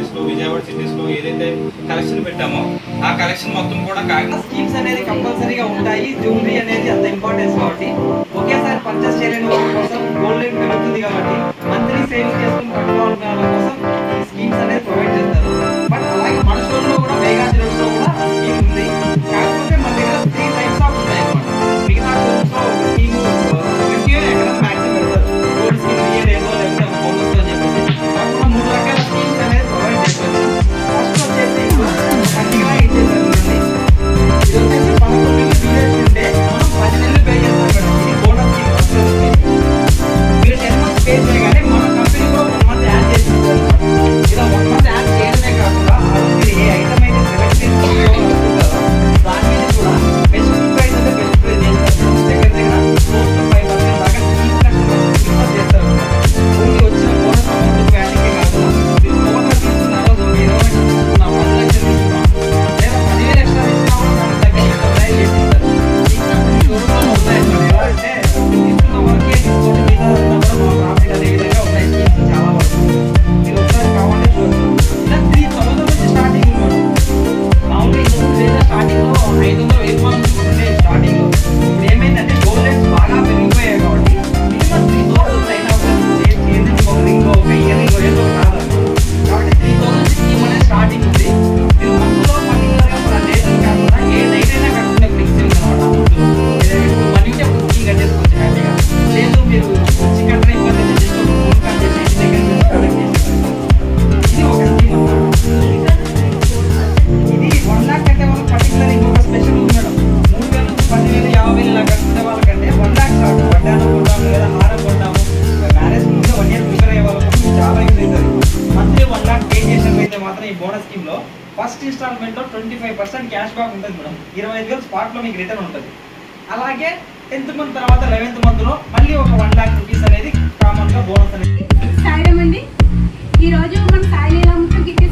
Cities లో, Vijayawada cities లో ఏదైతే కలెక్షన్ పెట్టామో ఆ కలెక్షన్ మొత్తం కూడా స్కీమ్స్ అనేది కంపల్సరీగా ఉంటాయి. జ్యువెలరీ అనేది అంత ఇంపార్టెన్స్ కాబట్టి ఒకేసారి పర్చేస్ చేయలేని వాళ్ళ కోసం గోల్డ్ రేట్ పెరుగుతుంది కాబట్టి మంత్లీ సేవింగ్ చేసుకుని పట్టుకోవాలన్న వాళ్ళ కోసం ఈ స్కీమ్స్ అనేది ప్రొవైడ్ చేస్తారు. బట్ అలాగే మన స్టోర్లో కూడా మెగా జ్యువెలరీస్లో కూడా స్కీమ్ ఉంది. కాకపోతే మన దగ్గర 3 టైప్స్ ఆఫ్ ఉంటాయి అన్నమాట. మిగతా స్టోర్స్లో ఒక స్కీమ్ ఎక్కడ మ్యాక్సిమం పెడతారు, గోల్డ్ స్కీమ్ ఇయర్ ఏదో లేకపోతే బోనస్ అని చెప్పేసి అప్పుడు 3 రకాల స్కీమ్స్ అనేది ప్రొవైడ్ చేసుకోవచ్చు. ఫస్ట్ వచ్చేసి గట్టిగా ఇచ్చేసారు. ఇది వచ్చేసి 11 నెలలు డ్యూరేషన్ ఉంటే మనం 10 నెలలు పే చేస్తాం మేడం. ఇది బోనస్ స్కీమ్. మీరు 10 మంత్స్ పే చేయగానే మన కంపెనీ కూడా 1 మంత్ యాడ్ చేస్తుంది. ఇలా 1 మంత్ యాడ్ చేయడమే కాకుండా మీరు ఏ ఐటమ్ అయితే సెలెక్ట్ చేసుకోవాలనుకుంటారో దాని మీద కూడా బెస్ట్ ప్రైస్ అంటే బెస్ట్ ప్రైస్ చేస్తారు. దగ్గర దగ్గర 4-5% దాకా చీప్ కస్టమర్స్ చేస్తారు. ఓన్లీ వచ్చిన బోనస్ అమౌంట్ వ్యాలీకే కాకుండా మీరు బోనస్ తీసుకున్నారో 20 లక్షలు తీసుకున్నా, 10 లక్షలు తీసుకున్నా లేదా 10,000 ఎక్స్ట్రా తీసుకున్నా కూడా దానికి తగ్గ ప్రైస్ చేస్తారు. షోరూమ్లో ఉన్నాయన్నమాట. ఎలా అంటే తీసుకున్న వరకే తీసుకోండి, మిగతా కూడా మా ప్రాఫిట్ అదే విధంగా ఉన్నాయి స్కీమ్స్ చాలా వరకు. మీరు ఒకసారి కావాలంటే చూడొచ్చు. ఇలా 3,000 నుంచి స్టార్టింగ్ ఉన్నాడు. మామూలుగా ఇంతకుముందు లేదా స్టార్టింగ్లో 500-1000 ఉంటుండే స్టార్టింగ్లో. ఇప్పుడు ఏమైందంటే గోల్డ్ రేట్స్ బాగా పెరిగిపోయాయి కాబట్టి మినిమం 3,000 అయినా ఏదైనా ఒక రింగో ఒక ఇయర్ రింగో ఏదో కాదు. కాబట్టి 3,000 స్కీమ్ అనేది స్టార్టింగ్ ఉంది. మీరు మంత్లో పర్టికులర్గా మన డేట్ కాకుండా ఏ నైట్ అయినా కట్టుకుంటే ఫ్లెక్సిబుల్ అనమాట. మనీ ఉంటే అప్పుడు స్కీమ్ కట్టేసుకోవచ్చు హ్యాపీగా. లేదు మీరు వచ్చి కట్టడం ఇబ్బంది అయితే జస్ట్ ఒక ఫోన్ కాల్ చేసి ఇంటి దగ్గర నుంచి కలెక్ట్ చేసేస్తారు. ఇది ఒక స్కీమ్ అన్నమాట. ఇది 1 lakh కట్టే వాళ్ళకి పర్టికులర్ ఇంకొక స్పెషల్ ఉంది మేడం. 3,000 నుంచి 10,000, 50,000 ఇలా కట్టుకునే వాళ్ళకంటే 1 lakh స్టార్ట్. వడ్డానం కొంటాము లేదా హారం కొంటాము. మ్యారేజ్ ముందు 1 year ప్రిపేర్ అయ్యే వాళ్ళ కోసం చాలా యూజ్ అవుతుంది. మంత్లీ 1 lakh పే చేసినట్లయితే మాత్రం ఈ బోనస్ స్కీమ్లో ఫస్ట్ ఇన్స్టాల్మెంట్లో 25% క్యాష్ బ్యాక్ ఉంటుంది మేడం. 25,000 స్పాట్లో మీకు రిటర్న్ ఉంటుంది. అలాగే 10th మంత్ తర్వాత 11th మంత్లో మళ్ళీ ఒక 1 lakh రూపీస్ అనేది కామన్గా బోనస్ అనేది. సాయిరామ్ అండి. ఈరోజు మన సాయి లీలా ముఖ్య గిఫ్ట్